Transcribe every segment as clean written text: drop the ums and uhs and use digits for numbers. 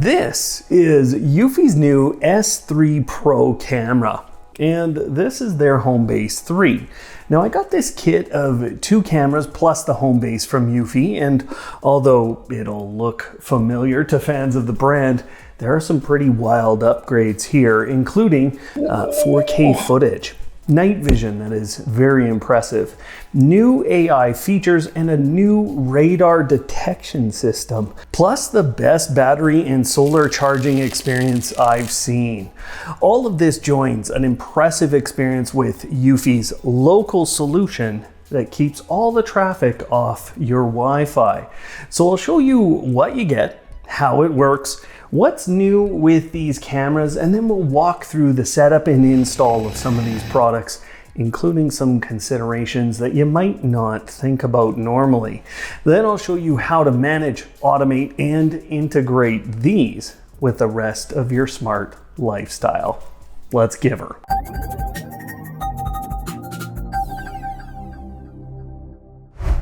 This is Eufy's new S3 Pro camera, and this is their Homebase 3. Now I got this kit of 2 cameras plus the Homebase from Eufy, and although it'll look familiar to fans of the brand, there are some pretty wild upgrades here, including 4K footage, night vision that is very impressive, new AI features, and a new radar detection system, plus the best battery and solar charging experience I've seen. All of this joins an impressive experience with Eufy's local solution that keeps all the traffic off your Wi-Fi. So I'll show you what you get, how it works, what's new with these cameras, and then we'll walk through the setup and install of some of these products, including some considerations that you might not think about normally. Then I'll show you how to manage, automate, and integrate these with the rest of your smart lifestyle. Let's give her.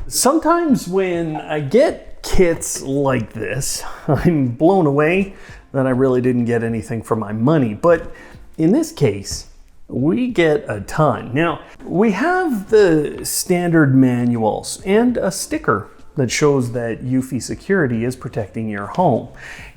Sometimes when I get kits like this, I'm blown away that I really didn't get anything for my money. But in this case, we get a ton. Now, we have the standard manuals and a sticker that shows that Eufy Security is protecting your home.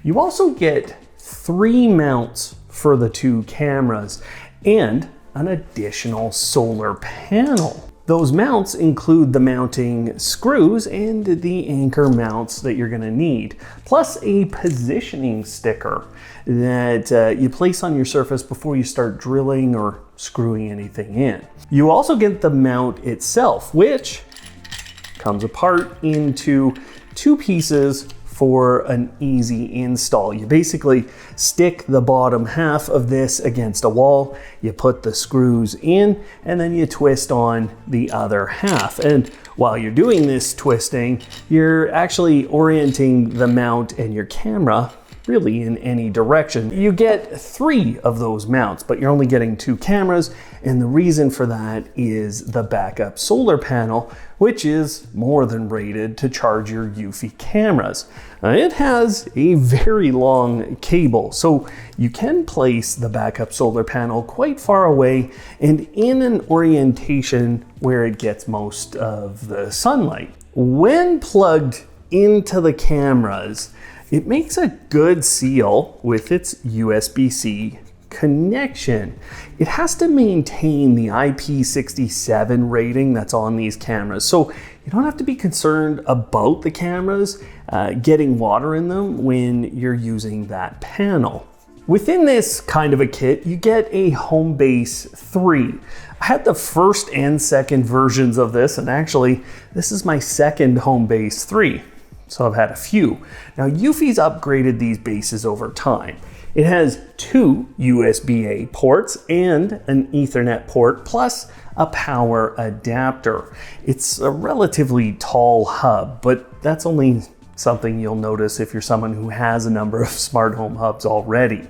You also get 3 mounts for the 2 cameras and an additional solar panel. Those mounts include the mounting screws and the anchor mounts that you're gonna need, plus a positioning sticker that you place on your surface before you start drilling or screwing anything in. You also get the mount itself, which comes apart into 2 pieces for an easy install. You basically stick the bottom half of this against a wall, you put the screws in, and then you twist on the other half. And while you're doing this twisting, you're actually orienting the mount and your camera really in any direction. You get 3 of those mounts, but you're only getting 2 cameras, and the reason for that is the backup solar panel, which is more than rated to charge your Eufy cameras. It has a very long cable, so you can place the backup solar panel quite far away and in an orientation where it gets most of the sunlight. When plugged into the cameras, it makes a good seal with its USB-C connection. It has to maintain the IP67 rating that's on these cameras, so you don't have to be concerned about the cameras getting water in them when you're using that panel. Within this kind of a kit, you get a Homebase 3. I had the first and second versions of this, and actually, this is my second Homebase 3. So I've had a few. Now Eufy's upgraded these bases over time. It has 2 USB-A ports and an Ethernet port, plus a power adapter. It's a relatively tall hub, but that's only something you'll notice if you're someone who has a number of smart home hubs already.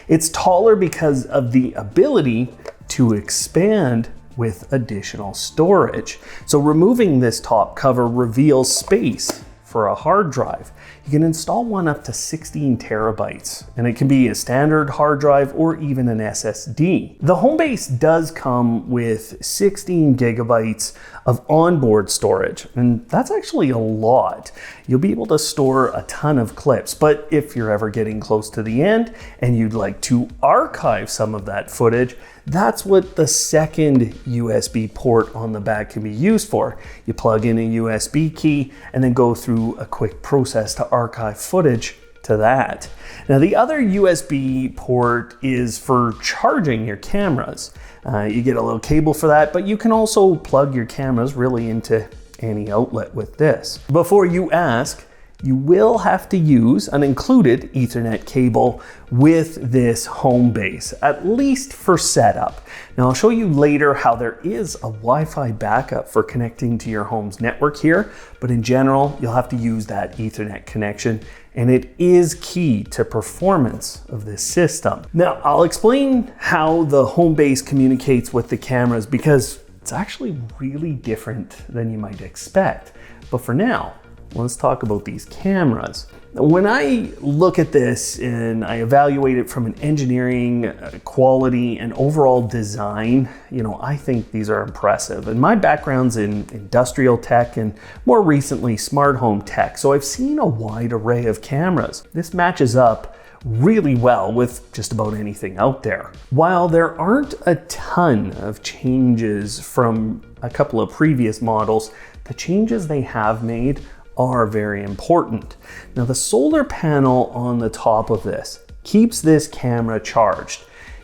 It's taller because of the ability to expand with additional storage. So removing this top cover reveals space for a hard drive. You can install one up to 16 terabytes, and it can be a standard hard drive or even an SSD. The Homebase does come with 16 gigabytes of onboard storage, and that's actually a lot. You'll be able to store a ton of clips, but if you're ever getting close to the end and you'd like to archive some of that footage, that's what the second USB port on the back can be used for. You plug in a USB key and then go through a quick process to archive footage to that. Now the other USB port is for charging your cameras. You get a little cable for that, but you can also plug your cameras really into any outlet with this. Before you ask, you will have to use an included Ethernet cable with this Homebase, at least for setup. Now I'll show you later how there is a Wi-Fi backup for connecting to your home's network here, but in general, you'll have to use that Ethernet connection, and it is key to performance of this system. Now I'll explain how the Homebase communicates with the cameras because it's actually really different than you might expect. But for now, let's talk about these cameras. When I look at this and I evaluate it from an engineering, quality, and overall design, I think these are impressive. And my background's in industrial tech and more recently smart home tech, so I've seen a wide array of cameras. This matches up really well with just about anything out there. While there aren't a ton of changes from a couple of previous models, the changes they have made are very important. Now, the solar panel on the top of this keeps this camera charged.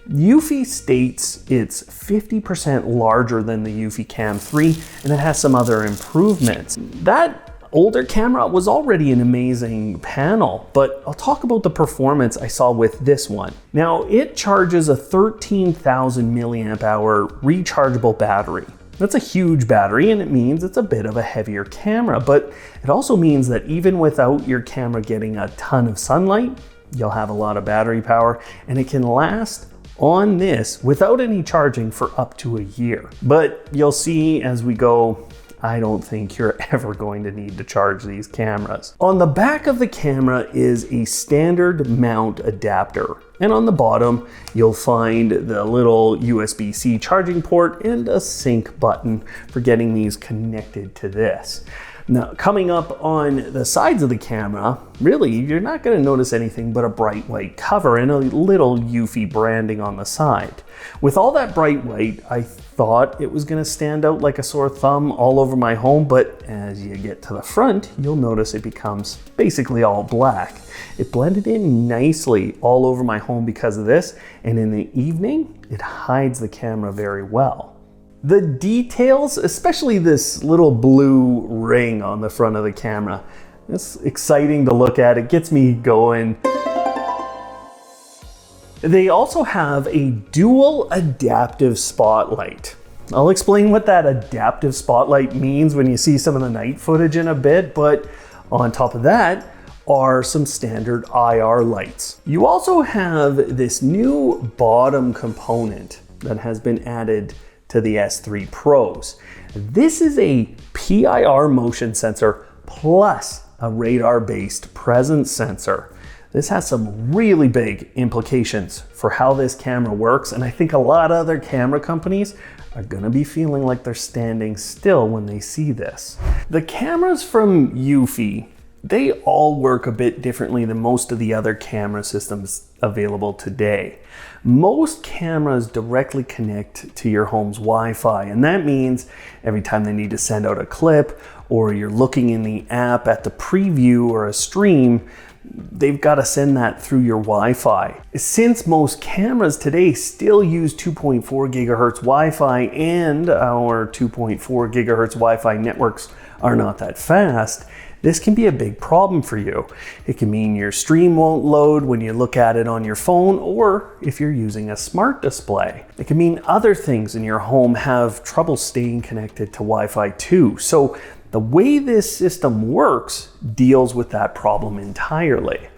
Eufy states it's 50% larger than the EufyCam 3, and it has some other improvements. That older camera was already an amazing panel, but I'll talk about the performance I saw with this one. Now, it charges a 13,000 milliamp hour rechargeable battery. That's a huge battery, and it means it's a bit of a heavier camera, but it also means that even without your camera getting a ton of sunlight, you'll have a lot of battery power, and it can last on this without any charging for up to a year. But you'll see as we go, I don't think you're ever going to need to charge these cameras. On the back of the camera is a standard mount adapter. And on the bottom, you'll find the little USB-C charging port and a sync button for getting these connected to this. Now, coming up on the sides of the camera, really, you're not going to notice anything but a bright white cover and a little Eufy branding on the side. With all that bright white, I thought it was going to stand out like a sore thumb all over my home, but as you get to the front, you'll notice it becomes basically all black. It blended in nicely all over my home because of this, and in the evening, it hides the camera very well. The details, especially this little blue ring on the front of the camera, it's exciting to look at. It gets me going. They also have a dual adaptive spotlight. I'll explain what that adaptive spotlight means when you see some of the night footage in a bit, but on top of that are some standard IR lights. You also have this new bottom component that has been added to the S3 Pros. This is a PIR motion sensor plus a radar-based presence sensor. This has some really big implications for how this camera works, and I think a lot of other camera companies are gonna be feeling like they're standing still when they see this. The cameras from Eufy, they all work a bit differently than most of the other camera systems available today. Most cameras directly connect to your home's Wi-Fi, and that means every time they need to send out a clip or you're looking in the app at the preview or a stream, they've got to send that through your Wi-Fi. Since most cameras today still use 2.4 gigahertz Wi-Fi and our 2.4 gigahertz Wi-Fi networks are not that fast, this can be a big problem for you. It can mean your stream won't load when you look at it on your phone, or if you're using a smart display. It can mean other things in your home have trouble staying connected to Wi-Fi too. So the way this system works deals with that problem entirely.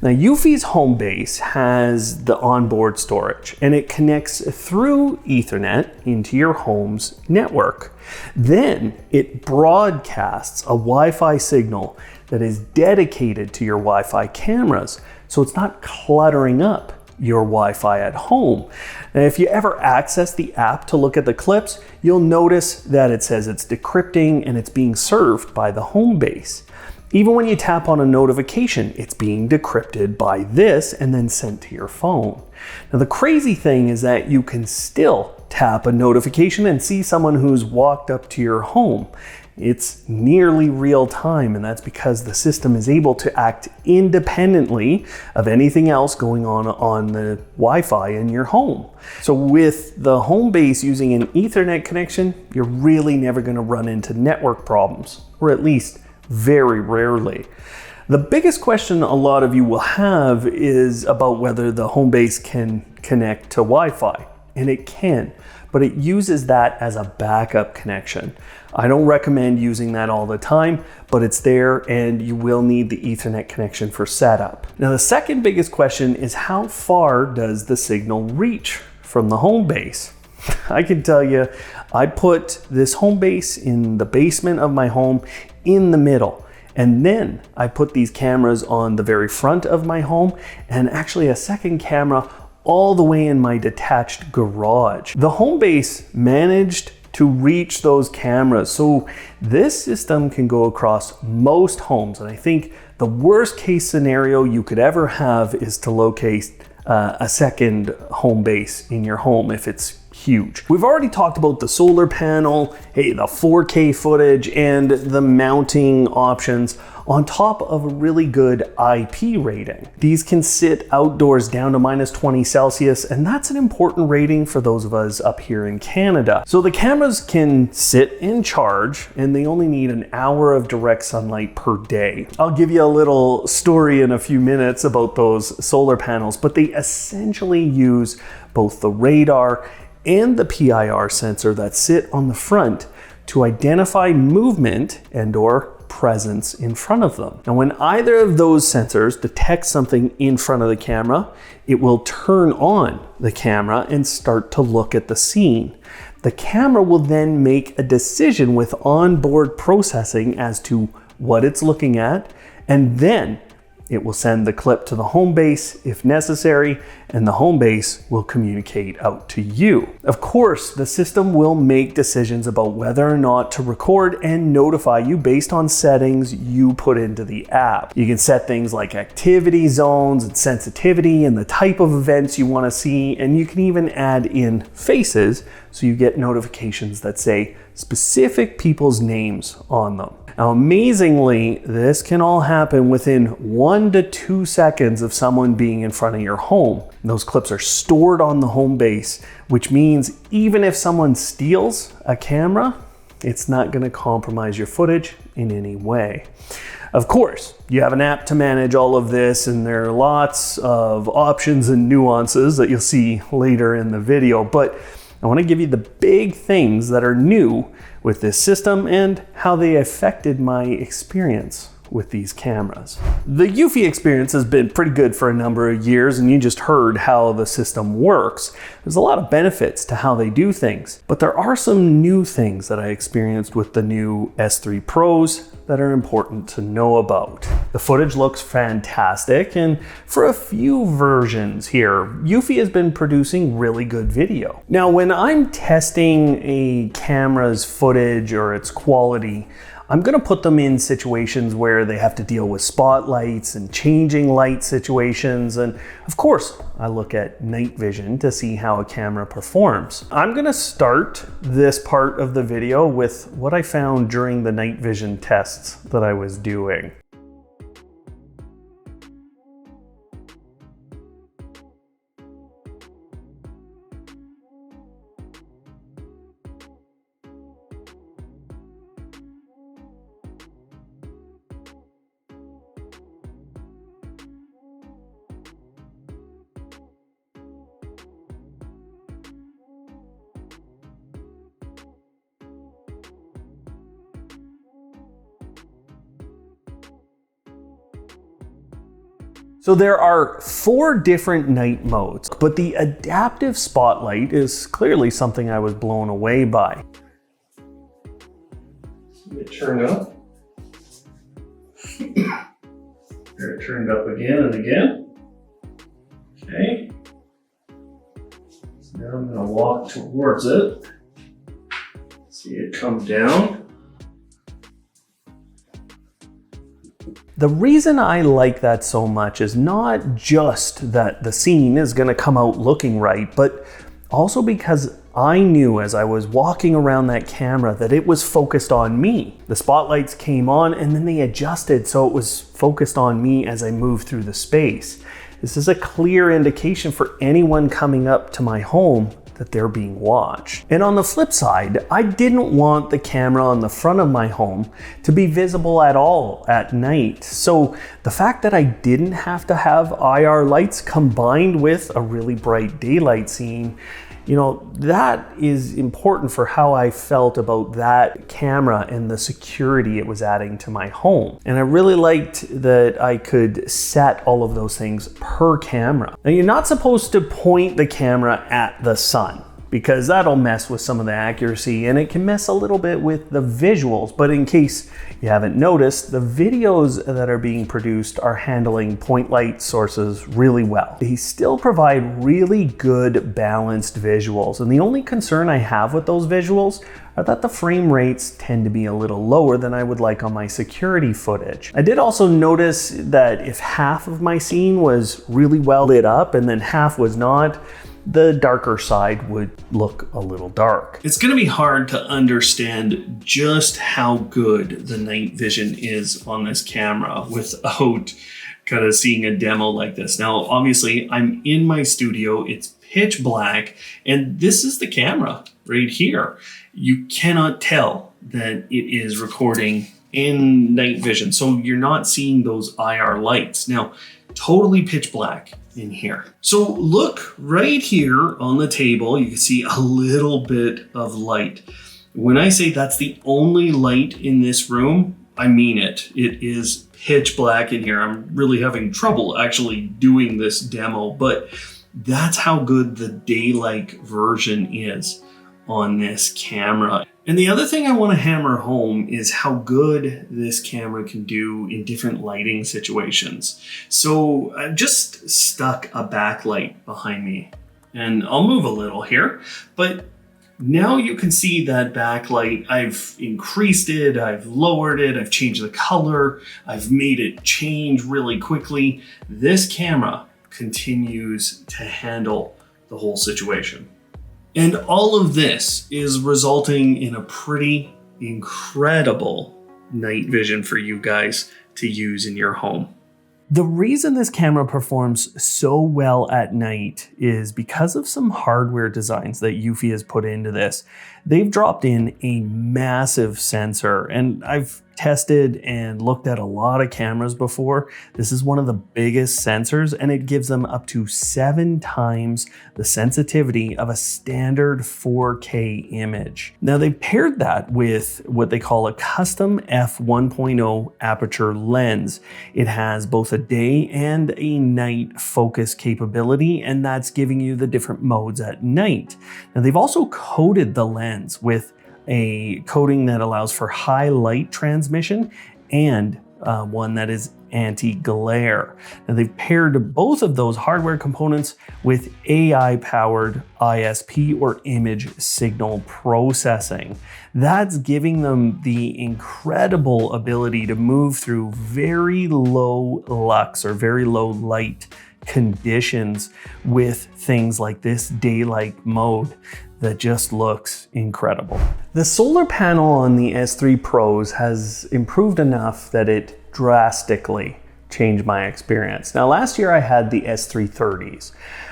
Now, Eufy's Homebase has the onboard storage, and it connects through Ethernet into your home's network. Then it broadcasts a Wi-Fi signal that is dedicated to your Wi-Fi cameras, so it's not cluttering up your Wi-Fi at home. And if you ever access the app to look at the clips, you'll notice that it says it's decrypting and it's being served by the Homebase. Even when you tap on a notification, it's being decrypted by this and then sent to your phone. Now, the crazy thing is that you can still tap a notification and see someone who's walked up to your home. It's nearly real time, and that's because the system is able to act independently of anything else going on the Wi-Fi in your home. So with the Homebase using an Ethernet connection, you're really never going to run into network problems, or at least very rarely. The biggest question a lot of you will have is about whether the Homebase can connect to Wi-Fi, and it can, but it uses that as a backup connection. I don't recommend using that all the time, but it's there and you will need the Ethernet connection for setup. Now, the second biggest question is how far does the signal reach from the Homebase? I can tell you, I put this Homebase in the basement of my home in the middle, And then I put these cameras on the very front of my home and actually a second camera all the way in my detached garage. The Homebase managed to reach those cameras. So this system can go across most homes. And I think the worst case scenario you could ever have is to locate a second Homebase in your home if it's huge. We've already talked about the solar panel, hey, the 4K footage, and the mounting options on top of a really good IP rating. These can sit outdoors down to -20 Celsius, and that's an important rating for those of us up here in Canada. So the cameras can sit and charge, and they only need an hour of direct sunlight per day. I'll give you a little story in a few minutes about those solar panels, but they essentially use both the radar and the PIR sensor that sit on the front to identify movement and/or presence in front of them. And when either of those sensors detects something in front of the camera, it will turn on the camera and start to look at the scene. The camera will then make a decision with onboard processing as to what it's looking at, and then it will send the clip to the Homebase if necessary, and the Homebase will communicate out to you. Of course, the system will make decisions about whether or not to record and notify you based on settings you put into the app. You can set things like activity zones and sensitivity and the type of events you want to see, and you can even add in faces so you get notifications that say specific people's names on them. Now, amazingly, this can all happen within 1 to 2 seconds of someone being in front of your home. Those clips are stored on the Homebase, which means even if someone steals a camera, it's not going to compromise your footage in any way. Of course, you have an app to manage all of this, and there are lots of options and nuances that you'll see later in the video, but I want to give you the big things that are new with this system and how they affected my experience with these cameras. The Eufy experience has been pretty good for a number of years, and you just heard how the system works. There's a lot of benefits to how they do things, but there are some new things that I experienced with the new S3 Pros that are important to know about. The footage looks fantastic, and for a few versions here, Eufy has been producing really good video. Now, when I'm testing a camera's footage or its quality, I'm gonna put them in situations where they have to deal with spotlights and changing light situations. And of course, I look at night vision to see how a camera performs. I'm gonna start this part of the video with what I found during the night vision tests that I was doing. So there are 4 different night modes, but the adaptive spotlight is clearly something I was blown away by. It turned up. There, it turned up again and again. Okay. So now I'm going to walk towards it. See it come down. The reason I like that so much is not just that the scene is going to come out looking right, but also because I knew as I was walking around that camera that it was focused on me. The spotlights came on and then they adjusted so it was focused on me as I moved through the space. This is a clear indication for anyone coming up to my home that they're being watched. And on the flip side, I didn't want the camera on the front of my home to be visible at all at night. So the fact that I didn't have to have IR lights combined with a really bright daylight scene, you know, that is important for how I felt about that camera and the security it was adding to my home. And I really liked that I could set all of those things per camera. Now, you're not supposed to point the camera at the sun. because that'll mess with some of the accuracy and it can mess a little bit with the visuals. But in case you haven't noticed, the videos that are being produced are handling point light sources really well. They still provide really good balanced visuals, and the only concern I have with those visuals are that the frame rates tend to be a little lower than I would like on my security footage. I did also notice that if half of my scene was really well lit up and then half was not, the darker side would look a little dark. It's going to be hard to understand just how good the night vision is on this camera without kind of seeing a demo like this. Now, obviously, I'm in my studio, it's pitch black, and this is the camera right here. You cannot tell that it is recording in night vision, so you're not seeing those IR lights. Now, totally pitch black in here. So look right here on the table, you can see a little bit of light. When I say that's the only light in this room, I mean it. It is pitch black in here. I'm really having trouble actually doing this demo, but that's how good the daylight version is on this camera. And the other thing I want to hammer home is how good this camera can do in different lighting situations. So I've just stuck a backlight behind me, and I'll move a little here, but now you can see that backlight. I've increased it, I've lowered it, I've changed the color, I've made it change really quickly. This camera continues to handle the whole situation. And all of this is resulting in a pretty incredible night vision for you guys to use in your home. The reason this camera performs so well at night is because of some hardware designs that Eufy has put into this. They've dropped in a massive sensor, and I've tested and looked at a lot of cameras before. This is one of the biggest sensors, and it gives them up to 7 times the sensitivity of a standard 4K image. Now, they've paired that with what they call a custom f1.0 aperture lens. It has both a day and a night focus capability, and that's giving you the different modes at night. Now, they've also coated the lens with a coating that allows for high light transmission and one that is anti-glare. Now, they've paired both of those hardware components with AI-powered ISP or image signal processing. That's giving them the incredible ability to move through very low lux or very low light conditions with things like this daylight mode that just looks incredible. The solar panel on the S3 Pros has improved enough that it drastically changed my experience. Now, last year I had the S330s.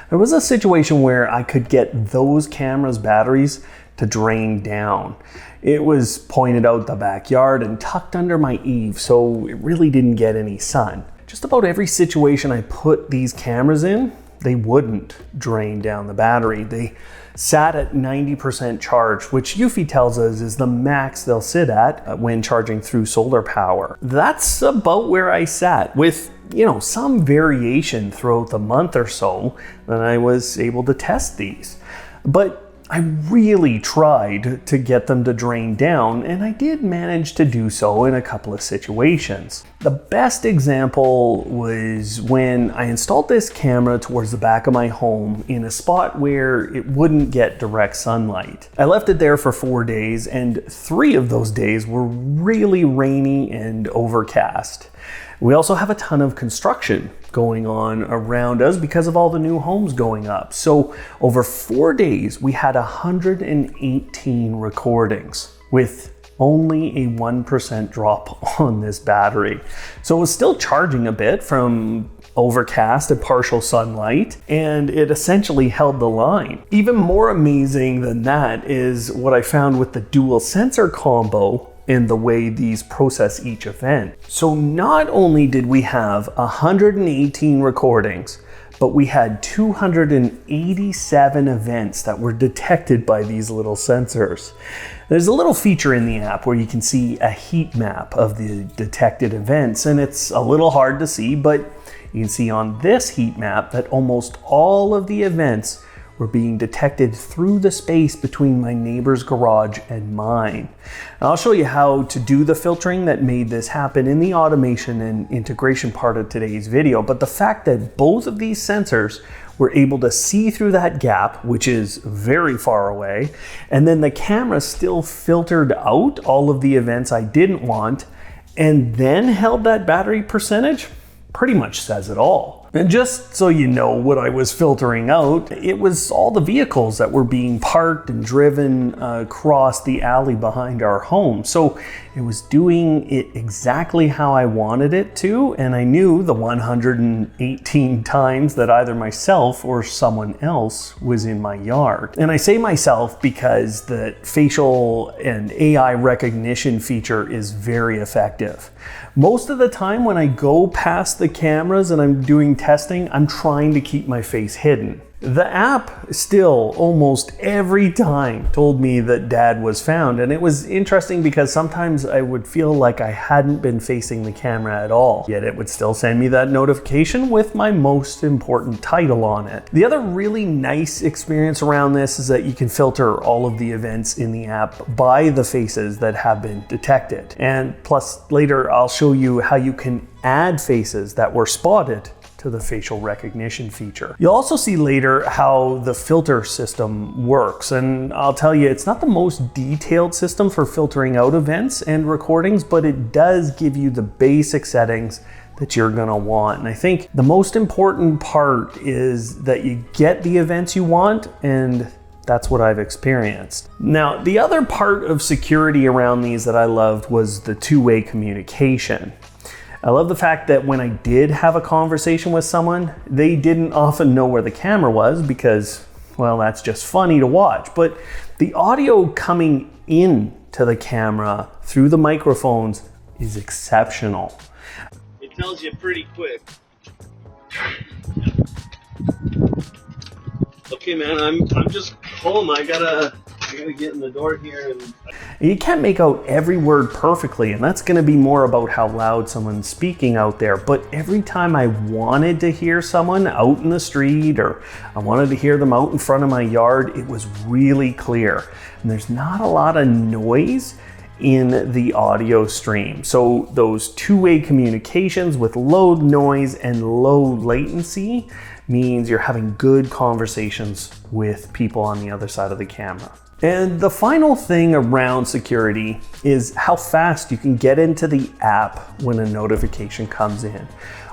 There was a situation where I could get those cameras' batteries to drain down. It was pointed out the backyard and tucked under my eave, so it really didn't get any sun. Just about every situation I put these cameras in, they wouldn't drain down the battery. They sat at 90% charge, which Eufy tells us is the max they'll sit at when charging through solar power. That's about where I sat, with some variation throughout the month or so that I was able to test these. But I really tried to get them to drain down, and I did manage to do so in a couple of situations. The best example was when I installed this camera towards the back of my home in a spot where it wouldn't get direct sunlight. I left it there for 4 days, and 3 of those days were really rainy and overcast. We also have a ton of construction going on around us because of all the new homes going up. So over 4 days, we had 118 recordings with only a 1% drop on this battery. So it was still charging a bit from overcast and partial sunlight, and it essentially held the line. Even more amazing than that is what I found with the dual sensor combo in the way these process each event. So not only did we have 118 recordings, but we had 287 events that were detected by these little sensors. There's a little feature in the app where you can see a heat map of the detected events, and it's a little hard to see, but you can see on this heat map that almost all of the events were being detected through the space between my neighbor's garage and mine. And I'll show you how to do the filtering that made this happen in the automation and integration part of today's video. But the fact that both of these sensors were able to see through that gap, which is very far away, and then the camera still filtered out all of the events I didn't want, and then held that battery percentage, pretty much says it all. And just so you know what I was filtering out, it was all the vehicles that were being parked and driven across the alley behind our home. So it was doing it exactly how I wanted it to, and I knew the 118 times that either myself or someone else was in my yard. And I say myself because the facial and AI recognition feature is very effective. Most of the time when I go past the cameras and I'm doing testing, I'm trying to keep my face hidden. The app still almost every time told me that Dad was found, and it was interesting because sometimes I would feel like I hadn't been facing the camera at all, yet it would still send me that notification with my most important title on it. The other really nice experience around this is that you can filter all of the events in the app by the faces that have been detected. And plus later I'll show you how you can add faces that were spotted to the facial recognition feature. You'll also see later how the filter system works, and I'll tell you, it's not the most detailed system for filtering out events and recordings, but it does give you the basic settings that you're gonna want. And I think the most important part is that you get the events you want, and that's what I've experienced. Now, the other part of security around these that I loved was the two-way communication. I love the fact that when I did have a conversation with someone, they didn't often know where the camera was because, well, that's just funny to watch. But the audio coming in to the camera through the microphones is exceptional. It tells you pretty quick. Okay, man, I'm just home. I gotta get in the door here. And you can't make out every word perfectly, and that's gonna be more about how loud someone's speaking out there. But every time I wanted to hear someone out in the street, or I wanted to hear them out in front of my yard, it was really clear. And there's not a lot of noise in the audio stream. So those two-way communications with low noise and low latency means you're having good conversations with people on the other side of the camera. And the final thing around security is how fast you can get into the app when a notification comes in.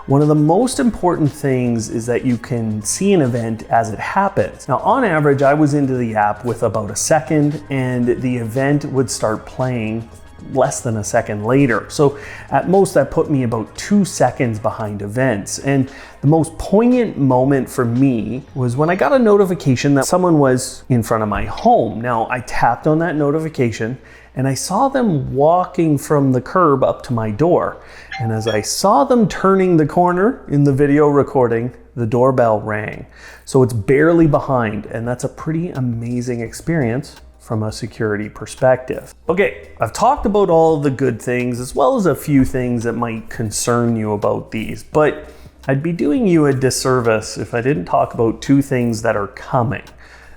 One of the most important things is that you can see an event as it happens. Now, on average, I was into the app with about a second, and the event would start playing less than a second later. So at most that put me about 2 seconds behind events. And the most poignant moment for me was when I got a notification that someone was in front of my home. Now I tapped on that notification and I saw them walking from the curb up to my door. And as I saw them turning the corner in the video recording, the doorbell rang. So it's barely behind, and that's a pretty amazing experience from a security perspective. Okay, I've talked about all the good things as well as a few things that might concern you about these, but I'd be doing you a disservice if I didn't talk about two things that are coming.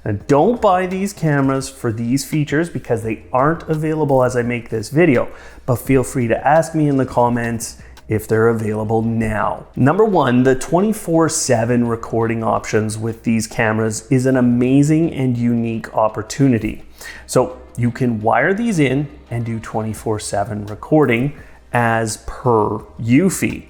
And don't buy these cameras for these features because they aren't available as I make this video, but feel free to ask me in the comments if they're available now. Number one, the 24/7 recording options with these cameras is an amazing and unique opportunity. So you can wire these in and do 24/7 recording as per Eufy.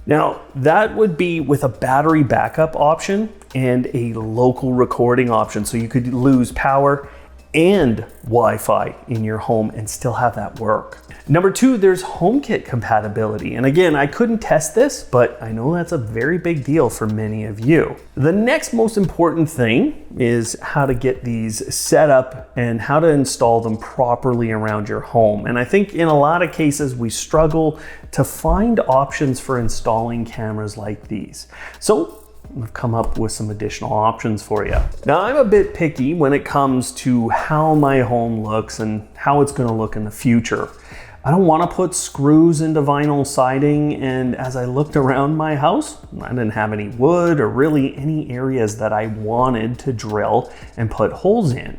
Now that would be with a battery backup option and a local recording option. So you could lose power and Wi-Fi in your home and still have that work. Number two, there's HomeKit compatibility. And again, I couldn't test this, but I know that's a very big deal for many of you. The next most important thing is how to get these set up and how to install them properly around your home. And I think in a lot of cases, we struggle to find options for installing cameras like these. So I've come up with some additional options for you. Now, I'm a bit picky when it comes to how my home looks and how it's going to look in the future. I don't want to put screws into vinyl siding, and as I looked around my house, I didn't have any wood or really any areas that I wanted to drill and put holes in.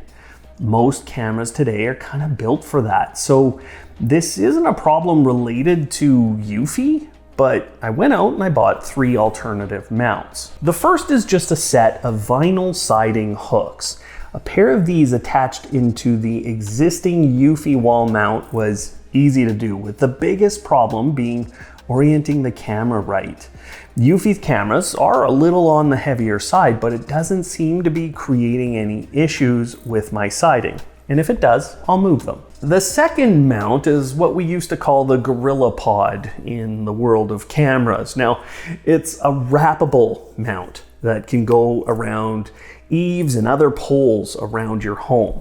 Most cameras today are kind of built for that. So this isn't a problem related to Eufy, but I went out and I bought 3 alternative mounts. The first is just a set of vinyl siding hooks. A pair of these attached into the existing Eufy wall mount was easy to do, with the biggest problem being orienting the camera right. Eufy's cameras are a little on the heavier side, but it doesn't seem to be creating any issues with my siding. And if it does, I'll move them. The second mount is what we used to call the Gorilla Pod in the world of cameras. Now, it's a wrappable mount that can go around eaves and other poles around your home.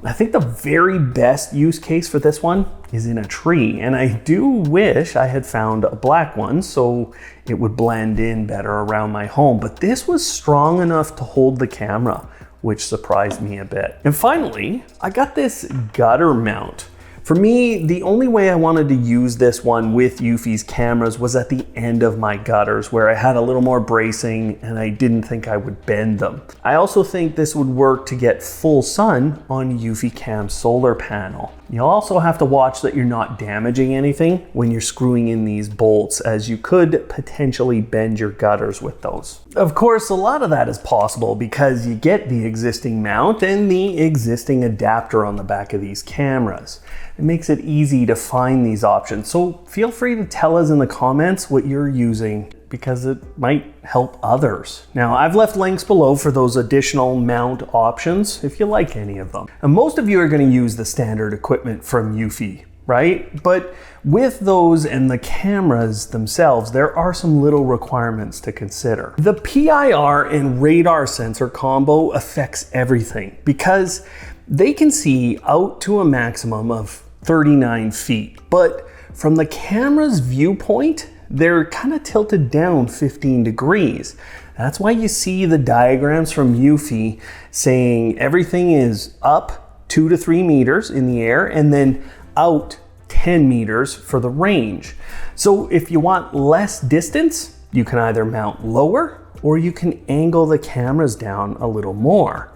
I think the very best use case for this one is in a tree, and I do wish I had found a black one so it would blend in better around my home, but this was strong enough to hold the camera, which surprised me a bit. And finally, I got this gutter mount. For me, the only way I wanted to use this one with Eufy's cameras was at the end of my gutters, where I had a little more bracing and I didn't think I would bend them. I also think this would work to get full sun on EufyCam solar panel. You'll also have to watch that you're not damaging anything when you're screwing in these bolts, as you could potentially bend your gutters with those. Of course, a lot of that is possible because you get the existing mount and the existing adapter on the back of these cameras. It makes it easy to find these options. So feel free to tell us in the comments what you're using, because it might help others. Now, I've left links below for those additional mount options if you like any of them. And most of you are going to use the standard equipment from Eufy, right? But with those and the cameras themselves, there are some little requirements to consider. The PIR and radar sensor combo affects everything because they can see out to a maximum of 39 feet, but from the camera's viewpoint, they're kind of tilted down 15 degrees. That's why you see the diagrams from Eufy saying everything is up 2 to 3 meters in the air and then out 10 meters for the range. So if you want less distance, you can either mount lower or you can angle the cameras down a little more.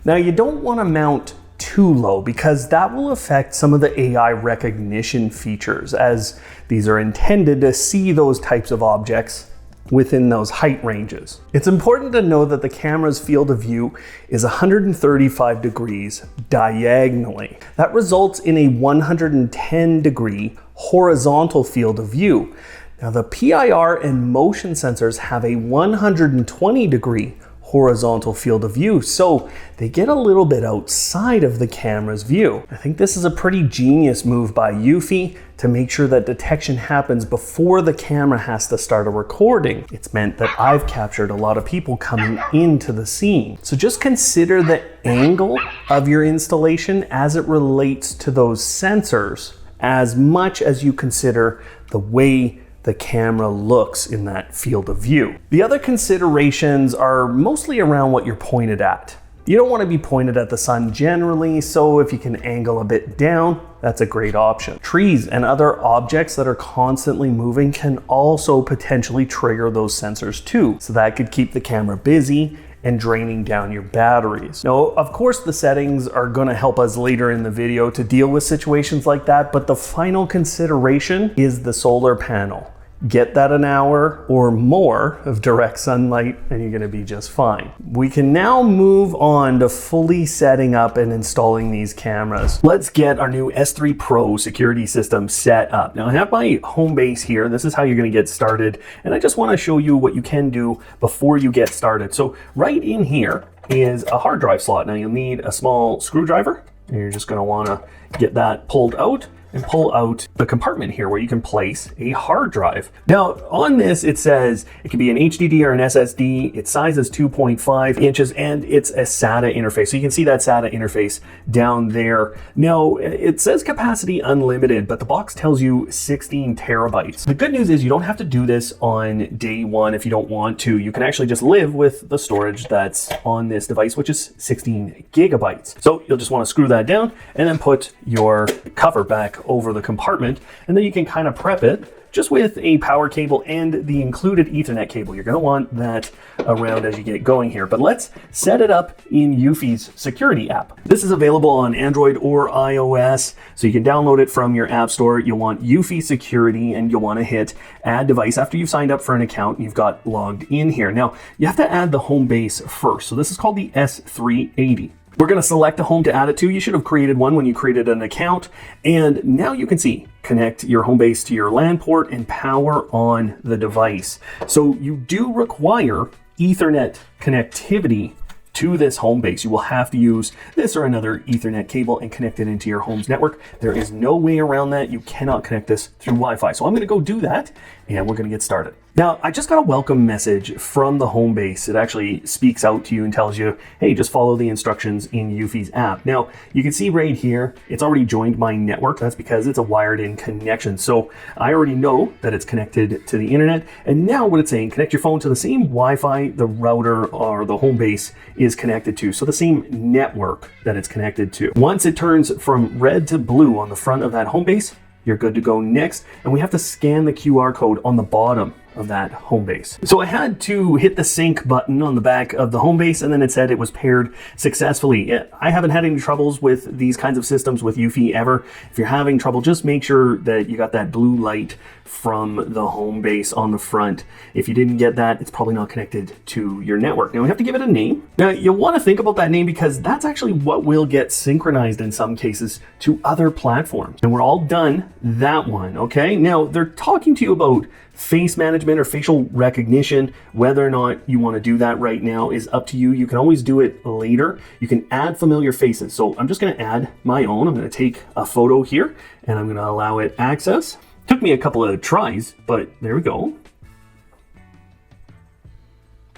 Now, you don't want to mount too low because that will affect some of the AI recognition features, as these are intended to see those types of objects within those height ranges. It's important to know that the camera's field of view is 135 degrees diagonally. That results in a 110 degree horizontal field of view. Now, the PIR and motion sensors have a 120 degree horizontal field of view, so they get a little bit outside of the camera's view. I think this is a pretty genius move by Eufy to make sure that detection happens before the camera has to start a recording. It's meant that I've captured a lot of people coming into the scene. So just consider the angle of your installation as it relates to those sensors, as much as you consider the way the camera looks in that field of view. The other considerations are mostly around what you're pointed at. You don't want to be pointed at the sun generally, so if you can angle a bit down, that's a great option. Trees and other objects that are constantly moving can also potentially trigger those sensors too, so that could keep the camera busy and draining down your batteries. Now, of course, the settings are going to help us later in the video to deal with situations like that, but the final consideration is the solar panel. Get that an hour or more of direct sunlight and you're going to be just fine. We can now move on to fully setting up and installing these cameras. Let's get our new S3 Pro security system set up. Now, I have my Homebase here. This is how you're going to get started. And I just want to show you what you can do before you get started. So right in here is a hard drive slot. Now, you'll need a small screwdriver and you're just going to want to get that pulled out and pull out the compartment here where you can place a hard drive. Now, on this, it says it can be an HDD or an SSD. Its size is 2.5 inches and it's a SATA interface. So you can see that SATA interface down there. Now, it says capacity unlimited, but the box tells you 16 terabytes. The good news is you don't have to do this on day one if you don't want to. You can actually just live with the storage that's on this device, which is 16 gigabytes. So you'll just want to screw that down and then put your cover back over the compartment, and then you can kind of prep it just with a power cable and the included Ethernet cable. You're going to want that around as you get going here. But let's set it up in Eufy's security app. This is available on Android or iOS, so you can download it from your app store. You'll want Eufy Security, and you'll want to hit Add Device after you've signed up for an account and you've got logged in here. Now, you have to add the Homebase first. So this is called the S380. We're going to select a home to add it to. You should have created one when you created an account. And now you can see, connect your Homebase to your LAN port and power on the device. So you do require Ethernet connectivity to this Homebase. You will have to use this or another Ethernet cable and connect it into your home's network. There is no way around that. You cannot connect this through Wi-Fi. So I'm going to go do that, and we're going to get started. Now, I just got a welcome message from the Homebase. It actually speaks out to you and tells you, hey, just follow the instructions in Eufy's app. Now, you can see right here, it's already joined my network. That's because it's a wired in connection. So I already know that it's connected to the internet. And now what it's saying, connect your phone to the same Wi-Fi the router or the Homebase is connected to. So the same network that it's connected to. Once it turns from red to blue on the front of that Homebase, you're good to go next. And we have to scan the QR code on the bottom of that Homebase. So I had to hit the sync button on the back of the Homebase, and then it said it was paired successfully. I haven't had any troubles with these kinds of systems with Eufy ever. If you're having trouble, just make sure that you got that blue light from the Homebase on the front. If you didn't get that, it's probably not connected to your network. Now we have to give it a name. Now you'll want to think about that name because that's actually what will get synchronized in some cases to other platforms. And we're all done that one, okay? Now they're talking to you about face management or facial recognition. Whether or not you want to do that right now is up to you. You can always do it later. You can add familiar faces. So I'm just going to add my own. I'm going to take a photo here and I'm going to allow it access. Took me a couple of tries, but there we go.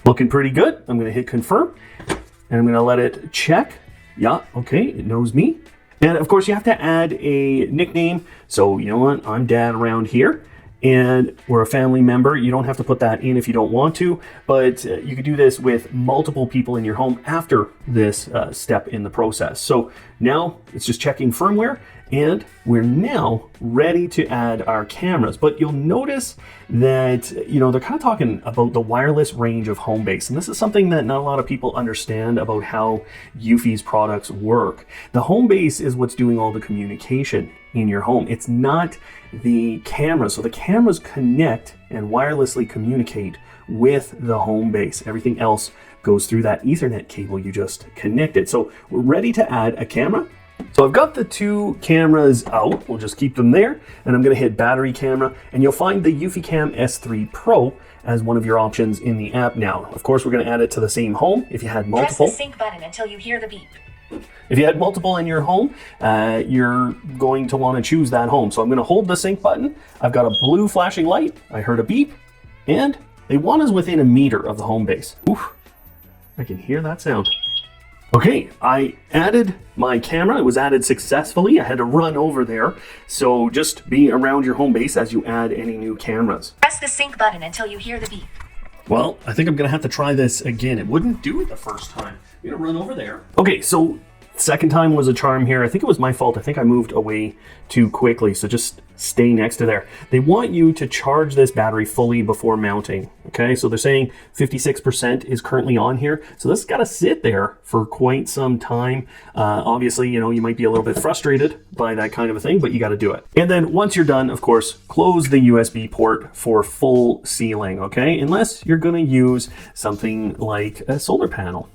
Looking pretty good. I'm going to hit confirm and I'm going to let it check. Yeah, okay, it knows me. And of course you have to add a nickname. So you know what, I'm Dad around here. And we're a family member. You don't have to put that in if you don't want to, but you could do this with multiple people in your home after this step in the process. So now it's just checking firmware and we're now ready to add our cameras. But you'll notice that, you know, they're kind of talking about the wireless range of Homebase. And this is something that not a lot of people understand about how Eufy's products work. The Homebase is what's doing all the communication in your home. It's not the camera. So the cameras connect and wirelessly communicate with the Homebase. Everything else goes through that Ethernet cable you just connected. So we're ready to add a camera. So I've got the two cameras out. We'll just keep them there. And I'm going to hit battery camera. And you'll find the EufyCam S3 Pro as one of your options in the app now. Of course, we're going to add it to the same home. If you had multiple, press the sync button until you hear the beep. If you had multiple in your home, you're going to want to choose that home. So I'm going to hold the sync button. I've got a blue flashing light. I heard a beep. And they want us within a meter of the Homebase. Oof, I can hear that sound. Okay, I added my camera. It was added successfully. I had to run over there. So just be around your Homebase as you add any new cameras. Press the sync button until you hear the beep. Well, I think I'm going to have to try this again. It wouldn't do it the first time. I'm going to run over there. Okay, so second time was a charm here. I think it was my fault. I think I moved away too quickly. So just stay next to there. They want you to charge this battery fully before mounting. Okay, so they're saying 56% is currently on here. So this has got to sit there for quite some time. Obviously, you know, you might be a little bit frustrated by that kind of a thing, but you got to do it. And then once you're done, of course, close the USB port for full sealing. Okay, unless you're going to use something like a solar panel.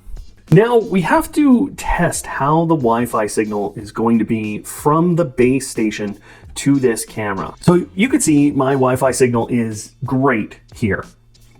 Now we have to test how the Wi-Fi signal is going to be from the base station to this camera. So you can see my Wi-Fi signal is great here.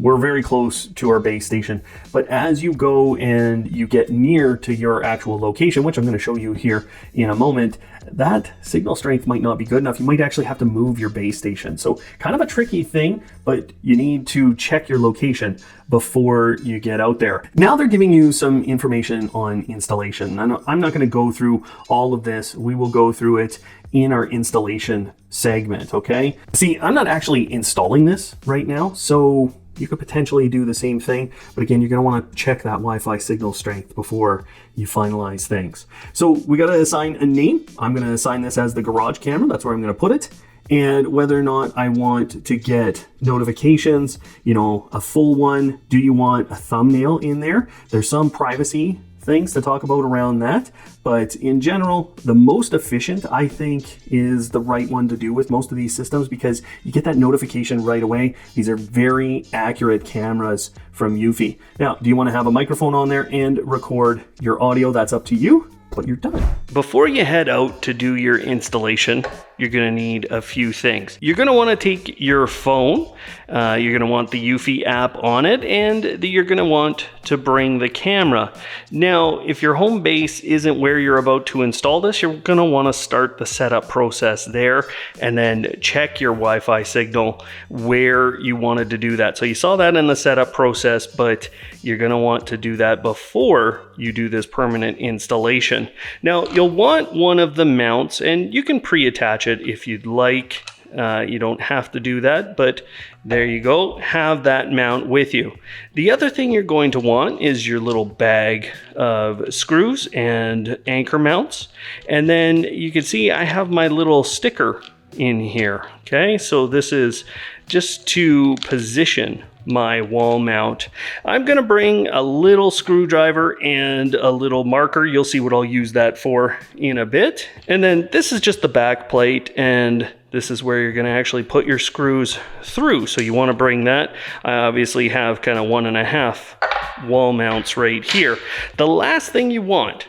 We're very close to our base station, but as you go and you get near to your actual location, which I'm going to show you here in a moment, that signal strength might not be good enough. You might actually have to move your base station. So kind of a tricky thing, but you need to check your location before you get out there. Now they're giving you some information on installation. I'm not going to go through all of this. We will go through it in our installation segment, okay? See, I'm not actually installing this right now, so you could potentially do the same thing. But again, you're going to want to check that Wi-Fi signal strength before you finalize things. So we got to assign a name. I'm going to assign this as the garage camera. That's where I'm going to put it. And whether or not I want to get notifications, you know, a full one. Do you want a thumbnail in there? There's some privacy things to talk about around that, but in general, the most efficient, I think, is the right one to do with most of these systems, because you get that notification right away. These are very accurate cameras from Eufy. Now, do you want to have a microphone on there and record your audio? That's up to you, but you're done. Before you head out to do your installation, you're going to need a few things. You're going to want to take your phone, you're going to want the Eufy app on it, and you're going to want to bring the camera. Now, if your home base isn't where you're about to install this, you're going to want to start the setup process there and then check your Wi-Fi signal where you wanted to do that. So you saw that in the setup process, but you're going to want to do that before you do this permanent installation. Now, you'll want one of the mounts, and you can pre-attach it if you'd like. You don't have to do that, but there you go. Have that mount with you. The other thing you're going to want is your little bag of screws and anchor mounts. And then you can see I have my little sticker in here. Okay, so this is just to position my wall mount. I'm going to bring a little screwdriver and a little marker. You'll see what I'll use that for in a bit. And then this is just the back plate, and this is where you're going to actually put your screws through. So you want to bring that. I obviously have kind of 1.5 wall mounts right here. The last thing you want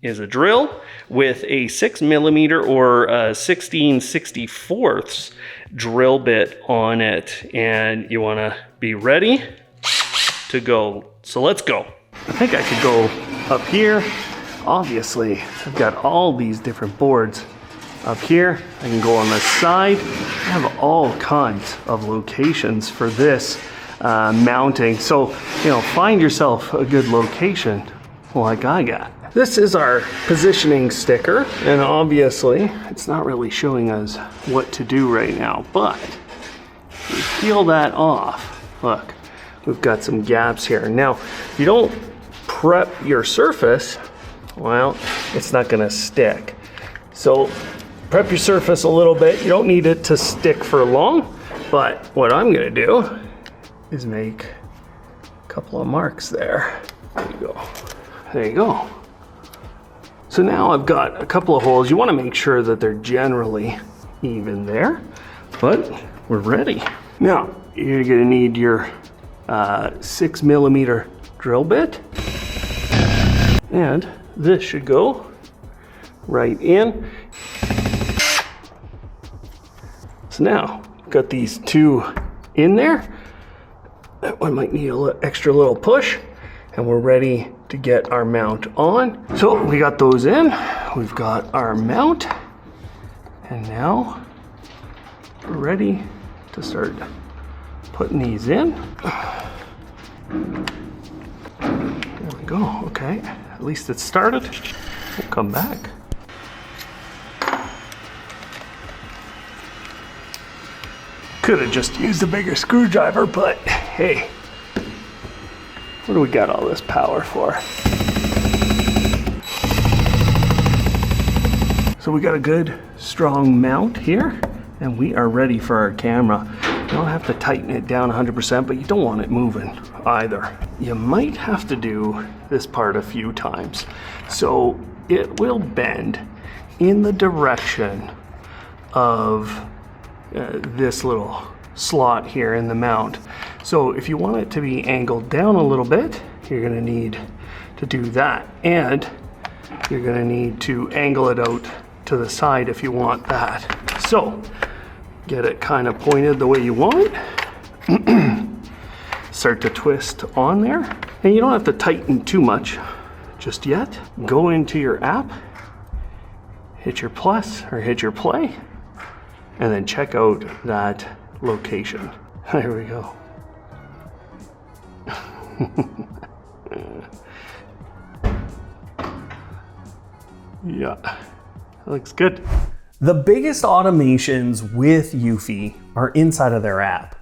is a drill with a 6mm or a 16/64 drill bit on it, and you want to be ready to go. So let's go. I think I could go up here. Obviously, I've got all these different boards up here. I can go on the side. I have all kinds of locations for this mounting. So, you know, find yourself a good location like I got. This is our positioning sticker, and obviously it's not really showing us what to do right now, but if you peel that off, look, we've got some gaps here. Now, if you don't prep your surface, well, it's not gonna stick. So prep your surface a little bit. You don't need it to stick for long, but what I'm gonna do is make a couple of marks there. There you go. There you go. So now I've got a couple of holes. You want to make sure that they're generally even there, but we're ready. Now, you're going to need your 6mm drill bit, and this should go right in. So now, got these two in there. That one might need a extra little push, and we're ready to get our mount on. So we got those in, we've got our mount, and now we're ready to start putting these in. There we go, okay. At least it's started. We'll come back. Could have just used a bigger screwdriver, but hey, what do we got all this power for? So we got a good strong mount here, and we are ready for our camera. You don't have to tighten it down 100%, but you don't want it moving either. You might have to do this part a few times. So it will bend in the direction of this little slot here in the mount. So if you want it to be angled down a little bit, you're going to need to do that, and you're going to need to angle it out to the side if you want that. So get it kind of pointed the way you want it. Start to twist on there, and you don't have to tighten too much just yet. Go into your app, hit your plus or hit your play, and then check out that location. There we go. Yeah, that looks good. The biggest automations with Eufy are inside of their app.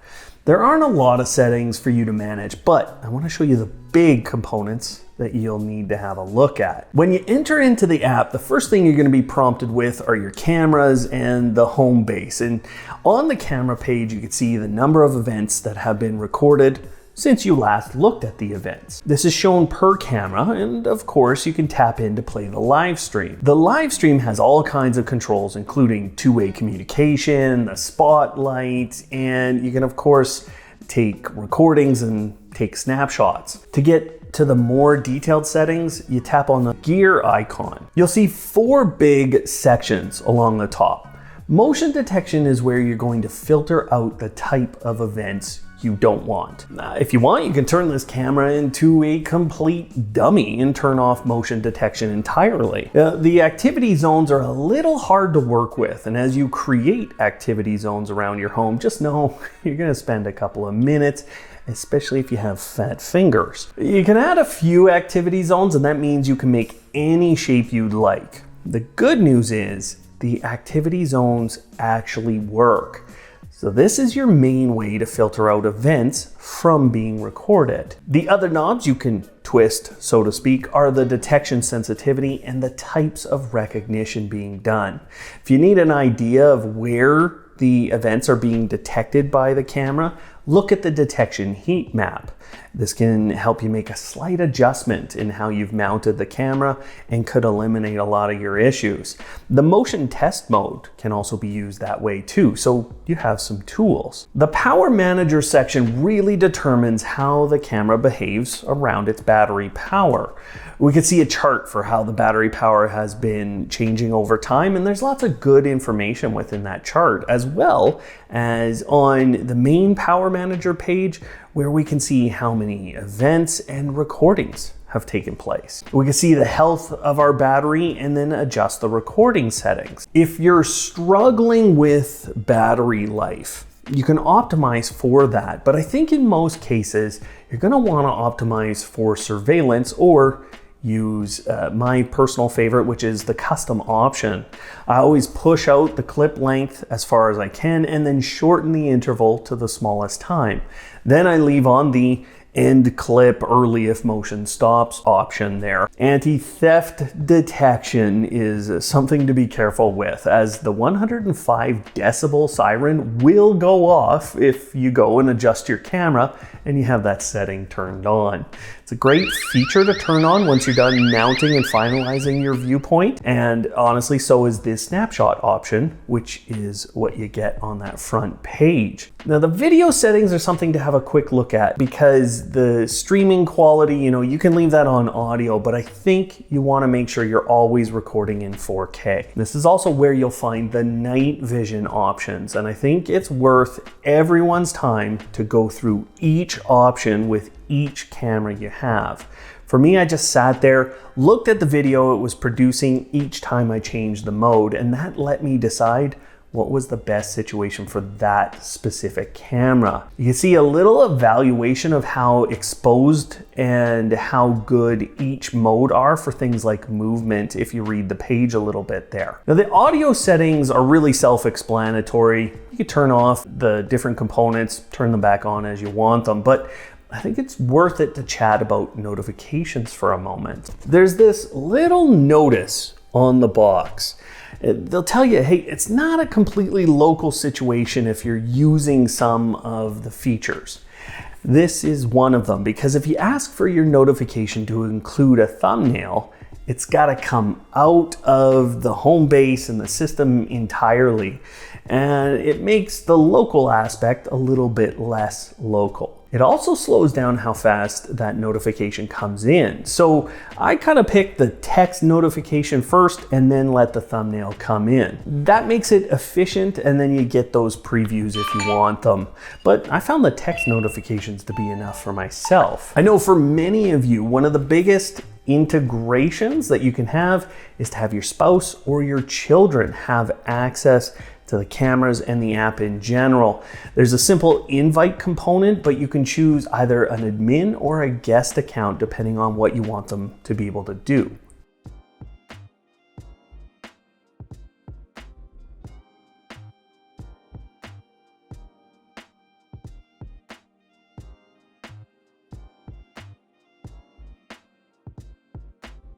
There aren't a lot of settings for you to manage, but I want to show you the big components that you'll need to have a look at. When you enter into the app, the first thing you're going to be prompted with are your cameras and the Homebase. And on the camera page, you can see the number of events that have been recorded since you last looked at the events. This is shown per camera, and of course you can tap in to play the live stream. The live stream has all kinds of controls, including two-way communication, the spotlight, and you can of course take recordings and take snapshots. To get to the more detailed settings, you tap on the gear icon. You'll see 4 big sections along the top. Motion detection is where you're going to filter out the type of events you don't want. If you want, you can turn this camera into a complete dummy and turn off motion detection entirely. The activity zones are a little hard to work with, and as you create activity zones around your home, just know you're gonna spend a couple of minutes, especially if you have fat fingers. You can add a few activity zones, and that means you can make any shape you'd like. The good news is the activity zones actually work. So this is your main way to filter out events from being recorded. The other knobs you can twist, so to speak, are the detection sensitivity and the types of recognition being done. If you need an idea of where the events are being detected by the camera, look at the detection heat map. This can help you make a slight adjustment in how you've mounted the camera and could eliminate a lot of your issues. The motion test mode can also be used that way too, so you have some tools. The power manager section really determines how the camera behaves around its battery power. We can see a chart for how the battery power has been changing over time, and there's lots of good information within that chart, as well as on the main power manager page, where we can see how many events and recordings have taken place. We can see the health of our battery and then adjust the recording settings. If you're struggling with battery life, you can optimize for that, but I think in most cases, you're gonna wanna optimize for surveillance or use my personal favorite, which is the custom option. I always push out the clip length as far as I can and then shorten the interval to the smallest time. Then I leave on the end clip early if motion stops option there. Anti-theft detection is something to be careful with, as the 105 decibel siren will go off if you go and adjust your camera and you have that setting turned on. It's a great feature to turn on once you're done mounting and finalizing your viewpoint, and honestly so is this snapshot option, which is what you get on that front page. Now the video settings are something to have a quick look at, because the streaming quality, you can leave that on audio, but I think you want to make sure you're always recording in 4K. This is also where you'll find the night vision options, and I think it's worth everyone's time to go through each option with each camera you have. For me, I just sat there, looked at the video it was producing each time I changed the mode, and that let me decide what was the best situation for that specific camera. You can see a little evaluation of how exposed and how good each mode are for things like movement if you read the page a little bit there. Now the audio settings are really self-explanatory. You can turn off the different components, turn them back on as you want them, but I think it's worth it to chat about notifications for a moment. There's this little notice on the box. They'll tell you, hey, it's not a completely local situation if you're using some of the features. This is one of them, because if you ask for your notification to include a thumbnail, it's got to come out of the Homebase and the system entirely, and it makes the local aspect a little bit less local. It also slows down how fast that notification comes in. So I kind of pick the text notification first and then let the thumbnail come in. That makes it efficient, and then you get those previews if you want them. But I found the text notifications to be enough for myself. I know for many of you, one of the biggest integrations that you can have is to have your spouse or your children have access to the cameras and the app in general. There's a simple invite component, but you can choose either an admin or a guest account depending on what you want them to be able to do.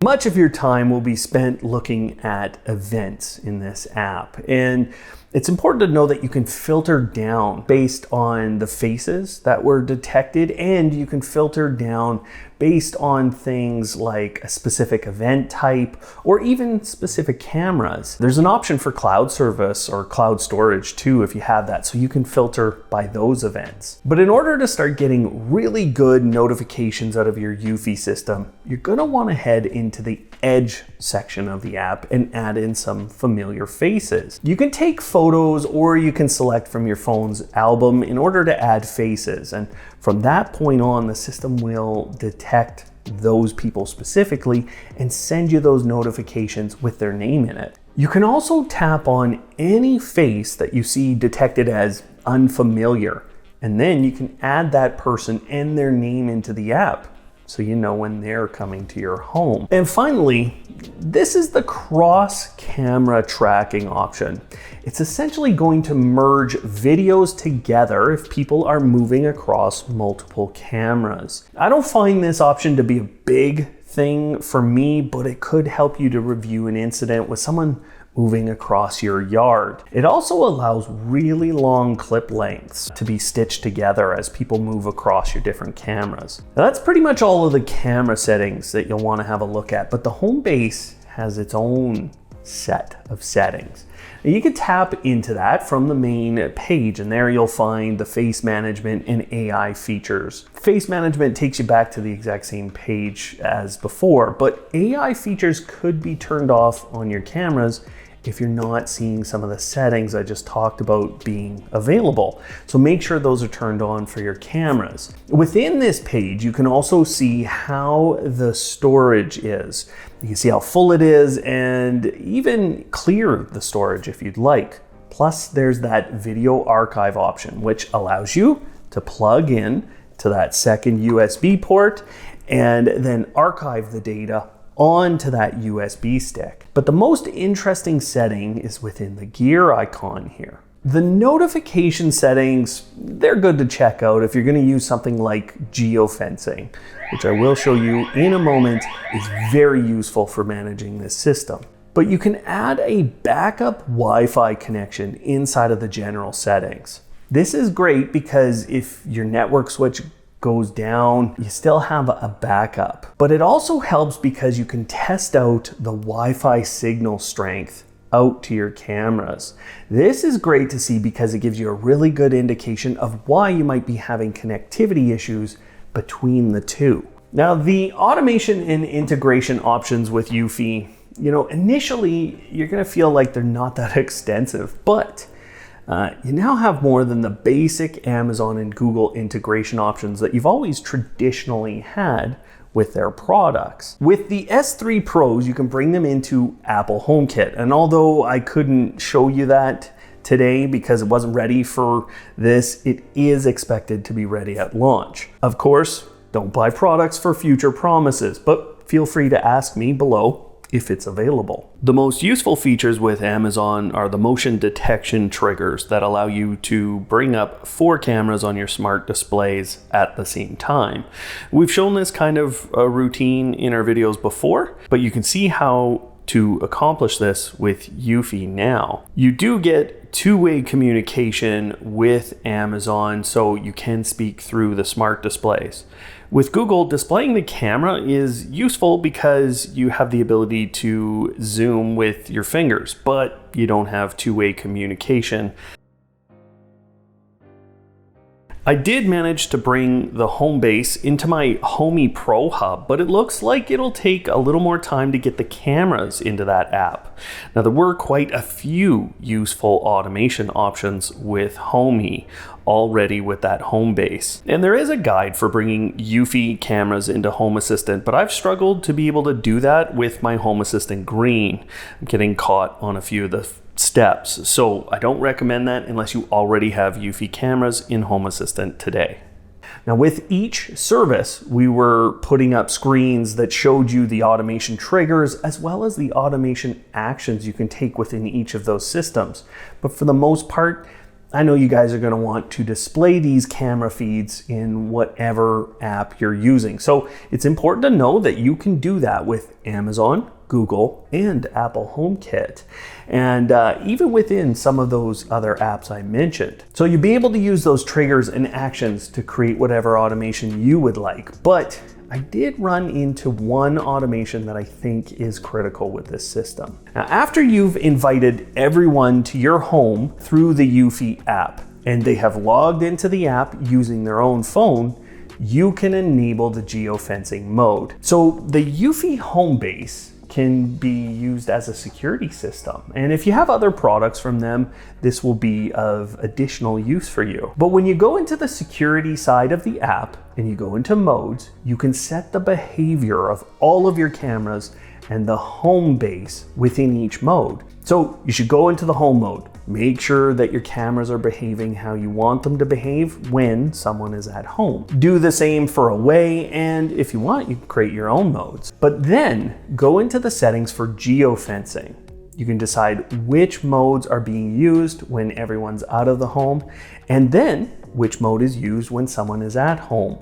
Much of your time will be spent looking at events in this app, and it's important to know that you can filter down based on the faces that were detected, and you can filter down based on things like a specific event type or even specific cameras. There's an option for cloud service or cloud storage too if you have that, so you can filter by those events. But in order to start getting really good notifications out of your Eufy system, you're going to want to head into the Edge section of the app and add in some familiar faces. You can take photos or you can select from your phone's album in order to add faces, and from that point on, the system will detect those people specifically and send you those notifications with their name in it. You can also tap on any face that you see detected as unfamiliar, and then you can add that person and their name into the app, so you know when they're coming to your home. And finally, this is the cross-camera tracking option. It's essentially going to merge videos together if people are moving across multiple cameras. I don't find this option to be a big thing for me, but it could help you to review an incident with someone moving across your yard. It also allows really long clip lengths to be stitched together as people move across your different cameras. Now, that's pretty much all of the camera settings that you'll want to have a look at, but the Homebase has its own set of settings. Now, you can tap into that from the main page, and there you'll find the face management and AI features. Face management takes you back to the exact same page as before, but AI features could be turned off on your cameras if you're not seeing some of the settings I just talked about being available. So make sure those are turned on for your cameras. Within this page, you can also see how the storage is. You can see how full it is and even clear the storage if you'd like. Plus, there's that video archive option, which allows you to plug in to that second USB port and then archive the data onto that USB stick. But the most interesting setting is within the gear icon here. The notification settings, they're good to check out if you're going to use something like geofencing, which I will show you in a moment is very useful for managing this system. But you can add a backup Wi-Fi connection inside of the general settings. This is great because if your network switch goes down, you still have a backup. But it also helps because you can test out the Wi-Fi signal strength out to your cameras. This is great to see because it gives you a really good indication of why you might be having connectivity issues between the two. Now, the automation and integration options with Eufy, initially you're going to feel like they're not that extensive, but you now have more than the basic Amazon and Google integration options that you've always traditionally had with their products. With the S3 Pros, you can bring them into Apple HomeKit. And although I couldn't show you that today because it wasn't ready for this, it is expected to be ready at launch. Of course, don't buy products for future promises, but feel free to ask me below if it's available. The most useful features with Amazon are the motion detection triggers that allow you to bring up 4 cameras on your smart displays at the same time. We've shown this kind of a routine in our videos before, but you can see how to accomplish this with Eufy now. You do get two-way communication with Amazon, so you can speak through the smart displays. With Google, displaying the camera is useful because you have the ability to zoom with your fingers, but you don't have two-way communication. I did manage to bring the Homebase into my Homey Pro hub, but it looks like it'll take a little more time to get the cameras into that app. Now, there were quite a few useful automation options with Homey already with that Homebase. And there is a guide for bringing Eufy cameras into Home Assistant, but I've struggled to be able to do that with my Home Assistant Green. I'm getting caught on a few of the steps, so I don't recommend that unless you already have Eufy cameras in Home Assistant today. Now, with each service, we were putting up screens that showed you the automation triggers as well as the automation actions you can take within each of those systems. But for the most part, I know you guys are going to want to display these camera feeds in whatever app you're using. So it's important to know that you can do that with Amazon, Google, and Apple HomeKit, and even within some of those other apps I mentioned. So you'll be able to use those triggers and actions to create whatever automation you would like. But I did run into one automation that I think is critical with this system. Now, after you've invited everyone to your home through the Eufy app, and they have logged into the app using their own phone, you can enable the geofencing mode. So the Eufy Homebase can be used as a security system. And if you have other products from them, this will be of additional use for you. But when you go into the security side of the app and you go into modes, you can set the behavior of all of your cameras and the home base within each mode. So you should go into the home mode. Make sure that your cameras are behaving how you want them to behave when someone is at home. Do the same for away, and if you want, you can create your own modes. But then go into the settings for geofencing. You can decide which modes are being used when everyone's out of the home, and then which mode is used when someone is at home.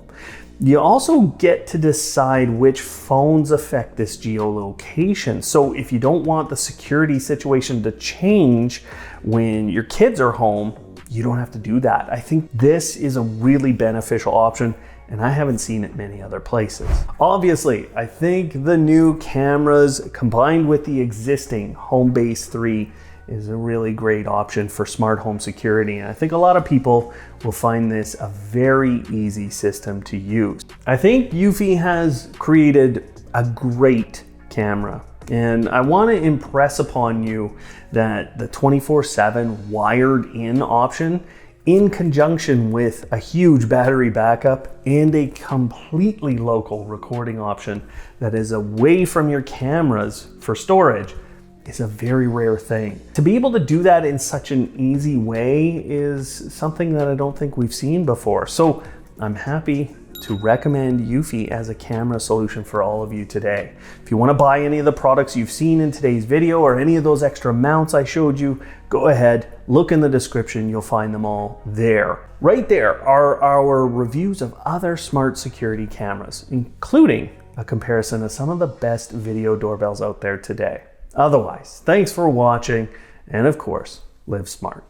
You also get to decide which phones affect this geolocation. So if you don't want the security situation to change when your kids are home, you don't have to do that. I think this is a really beneficial option, and I haven't seen it many other places. Obviously, I think the new cameras combined with the existing Homebase 3 is a really great option for smart home security. And I think a lot of people will find this a very easy system to use. I think Eufy has created a great camera, and I want to impress upon you that the 24/7 wired in option, in conjunction with a huge battery backup and a completely local recording option that is away from your cameras for storage, is a very rare thing. To be able to do that in such an easy way is something that I don't think we've seen before. So I'm happy to recommend Eufy as a camera solution for all of you today. If you want to buy any of the products you've seen in today's video or any of those extra mounts I showed you, go ahead, look in the description, you'll find them all there. Right there are our reviews of other smart security cameras, including a comparison of some of the best video doorbells out there today. Otherwise, thanks for watching, and of course, live smart.